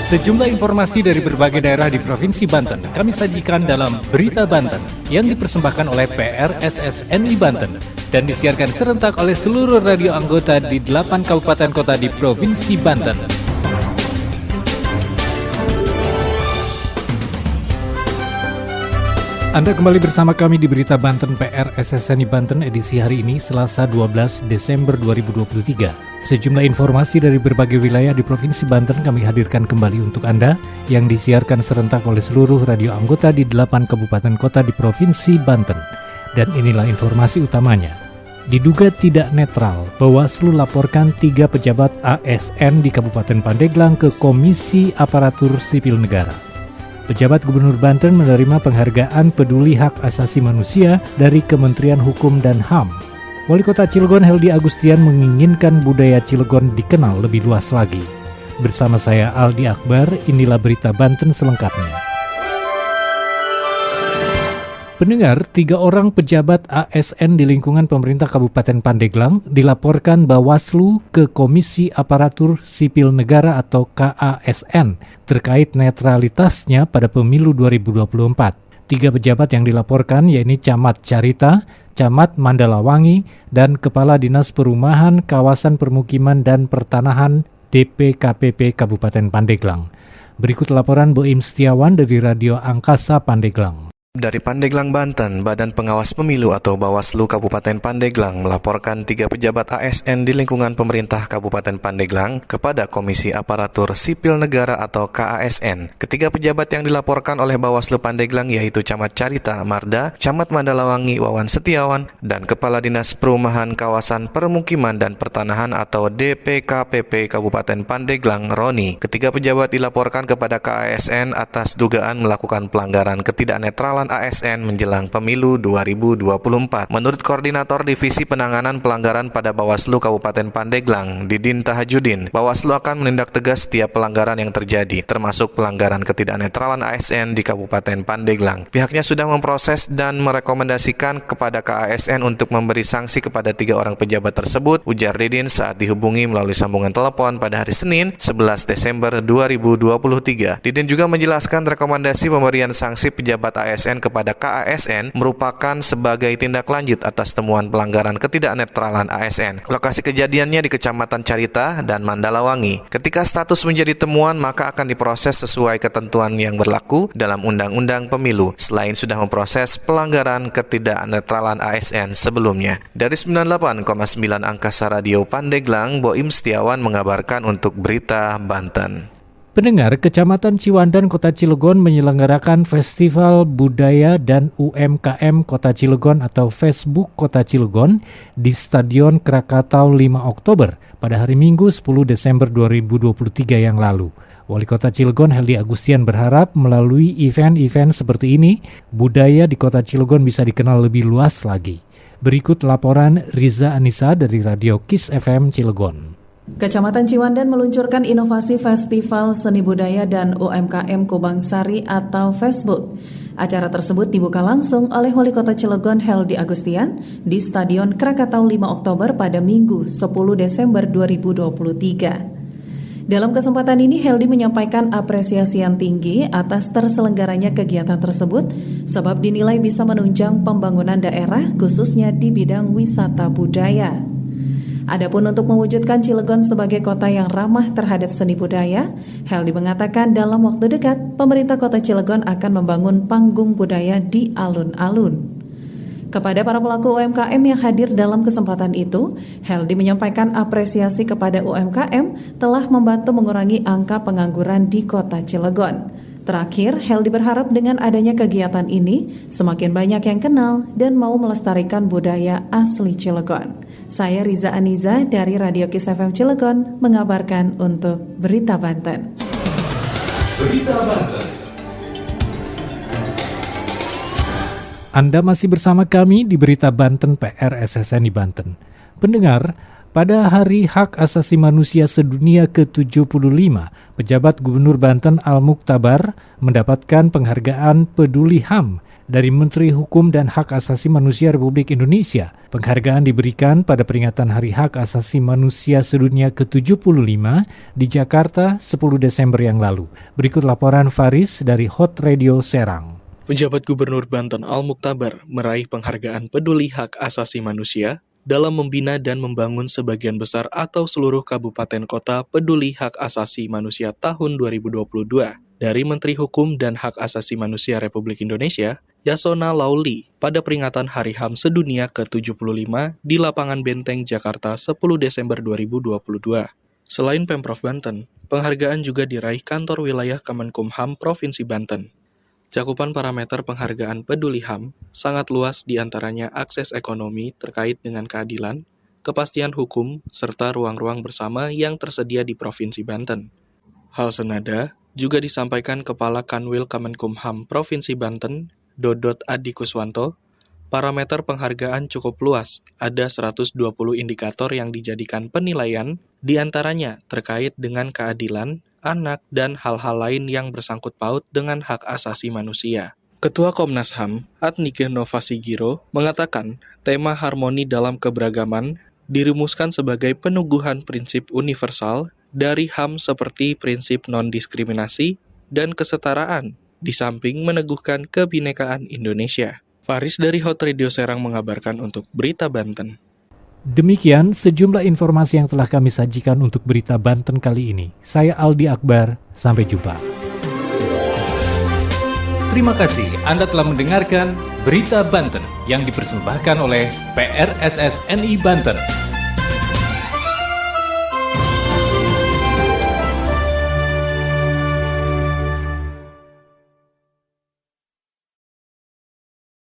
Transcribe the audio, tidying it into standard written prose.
Sejumlah informasi dari berbagai daerah di Provinsi Banten kami sajikan dalam Berita Banten yang dipersembahkan oleh PRSSNI Banten dan disiarkan serentak oleh seluruh radio anggota di 8 kabupaten kota di Provinsi Banten. Anda kembali bersama kami di Berita Banten PRSSNI Banten edisi hari ini Selasa 12 Desember 2023. Sejumlah informasi dari berbagai wilayah di Provinsi Banten kami hadirkan kembali untuk Anda yang disiarkan serentak oleh seluruh radio anggota di 8 kabupaten kota di Provinsi Banten. Dan inilah informasi utamanya. Diduga tidak netral, Bawaslu laporkan 3 pejabat ASN di Kabupaten Pandeglang ke Komisi Aparatur Sipil Negara. Pejabat Gubernur Banten menerima penghargaan peduli hak asasi manusia dari Kementerian Hukum dan HAM. Wali Kota Cilegon Heldi Agustian menginginkan budaya Cilegon dikenal lebih luas lagi. Bersama saya Aldi Akbar, inilah Berita Banten selengkapnya. Pendengar, 3 orang pejabat ASN di lingkungan pemerintah Kabupaten Pandeglang dilaporkan Bawaslu ke Komisi Aparatur Sipil Negara atau KASN terkait netralitasnya pada pemilu 2024. 3 pejabat yang dilaporkan yakni Camat Carita, Camat Mandalawangi, dan Kepala Dinas Perumahan, Kawasan Permukiman dan Pertanahan DPKPP Kabupaten Pandeglang. Berikut laporan Boim Setiawan dari Radio Angkasa Pandeglang. Dari Pandeglang, Banten, Badan Pengawas Pemilu atau Bawaslu Kabupaten Pandeglang melaporkan 3 pejabat ASN di lingkungan pemerintah Kabupaten Pandeglang kepada Komisi Aparatur Sipil Negara atau KASN. Ketiga pejabat yang dilaporkan oleh Bawaslu Pandeglang yaitu Camat Carita Marda, Camat Mandalawangi Wawan Setiawan, dan Kepala Dinas Perumahan Kawasan Permukiman dan Pertanahan atau DPKPP Kabupaten Pandeglang Roni. Ketiga pejabat dilaporkan kepada KASN atas dugaan melakukan pelanggaran ketidaknetralan ASN menjelang pemilu 2024. Menurut Koordinator Divisi Penanganan Pelanggaran pada Bawaslu Kabupaten Pandeglang, Didin Tahajudin, Bawaslu akan menindak tegas setiap pelanggaran yang terjadi, termasuk pelanggaran ketidaknetralan ASN di Kabupaten Pandeglang. Pihaknya sudah memproses dan merekomendasikan kepada KASN untuk memberi sanksi kepada 3 orang pejabat tersebut, ujar Didin saat dihubungi melalui sambungan telepon pada hari Senin, 11 Desember 2023. Didin juga menjelaskan rekomendasi pemberian sanksi pejabat ASN kepada KASN merupakan sebagai tindak lanjut atas temuan pelanggaran ketidaknetralan ASN. Lokasi kejadiannya di Kecamatan Carita dan Mandalawangi. Ketika status menjadi temuan, maka akan diproses sesuai ketentuan yang berlaku dalam Undang-Undang Pemilu, selain sudah memproses pelanggaran ketidaknetralan ASN sebelumnya. Dari 98,9 Angkasa Radio Pandeglang, Boim Setiawan mengabarkan untuk Berita Banten. Pendengar, Kecamatan Ciwandan Kota Cilegon menyelenggarakan Festival Budaya dan UMKM Kota Cilegon atau Facebook Kota Cilegon di Stadion Krakatau 5 Oktober pada hari Minggu 10 Desember 2023 yang lalu. Wali Kota Cilegon Heldi Agustian berharap melalui event-event seperti ini, budaya di Kota Cilegon bisa dikenal lebih luas lagi. Berikut laporan Riza Anissa dari Radio KIS FM Cilegon. Kecamatan Ciwandan meluncurkan inovasi Festival Seni Budaya dan UMKM Kubangsari atau Facebook. Acara tersebut dibuka langsung oleh Wali Kota Cilegon Heldi Agustian di Stadion Krakatau 5 Oktober pada Minggu 10 Desember 2023. Dalam kesempatan ini, Heldi menyampaikan apresiasi yang tinggi atas terselenggaranya kegiatan tersebut sebab dinilai bisa menunjang pembangunan daerah khususnya di bidang wisata budaya. Adapun untuk mewujudkan Cilegon sebagai kota yang ramah terhadap seni budaya, Heldi mengatakan dalam waktu dekat, pemerintah kota Cilegon akan membangun panggung budaya di alun-alun. Kepada para pelaku UMKM yang hadir dalam kesempatan itu, Heldi menyampaikan apresiasi kepada UMKM telah membantu mengurangi angka pengangguran di kota Cilegon. Terakhir, Heldi berharap dengan adanya kegiatan ini, semakin banyak yang kenal dan mau melestarikan budaya asli Cilegon. Saya Riza Aniza dari Radio KIS FM Cilegon mengabarkan untuk Berita Banten. Berita Banten. Anda masih bersama kami di Berita Banten PRSSNI Banten. Pendengar, Pada Hari Hak Asasi Manusia Sedunia ke-75, pejabat Gubernur Banten Al-Muktabar mendapatkan penghargaan Peduli HAM dari Menteri Hukum dan Hak Asasi Manusia Republik Indonesia. Penghargaan diberikan pada peringatan Hari Hak Asasi Manusia Sedunia ke-75 di Jakarta 10 Desember yang lalu. Berikut laporan Faris dari Hot Radio Serang. Pejabat Gubernur Banten Al-Muktabar meraih penghargaan Peduli Hak Asasi Manusia dalam membina dan membangun sebagian besar atau seluruh kabupaten kota peduli hak asasi manusia tahun 2022 dari Menteri Hukum dan Hak Asasi Manusia Republik Indonesia, Yasona Lauli, pada peringatan Hari HAM Sedunia ke-75 di Lapangan Benteng, Jakarta 10 Desember 2022. Selain Pemprov Banten, penghargaan juga diraih Kantor Wilayah Kemenkumham Provinsi Banten. Cakupan parameter penghargaan Peduli HAM sangat luas, diantaranya akses ekonomi terkait dengan keadilan, kepastian hukum, serta ruang-ruang bersama yang tersedia di Provinsi Banten. Hal senada juga disampaikan Kepala Kanwil Kemenkumham Provinsi Banten, Dodot Adi Kuswanto. Parameter penghargaan cukup luas, ada 120 indikator yang dijadikan penilaian, diantaranya terkait dengan keadilan, anak, dan hal-hal lain yang bersangkut paut dengan hak asasi manusia. Ketua Komnas HAM, Adnike Novasigiro, mengatakan tema harmoni dalam keberagaman dirumuskan sebagai peneguhan prinsip universal dari HAM seperti prinsip non-diskriminasi dan kesetaraan, di samping meneguhkan kebinekaan Indonesia. Faris dari Hot Radio Serang mengabarkan untuk Berita Banten. Demikian sejumlah informasi yang telah kami sajikan untuk Berita Banten kali ini. Saya Aldi Akbar, sampai jumpa. Terima kasih Anda telah mendengarkan Berita Banten yang dipersembahkan oleh PRSSNI Banten.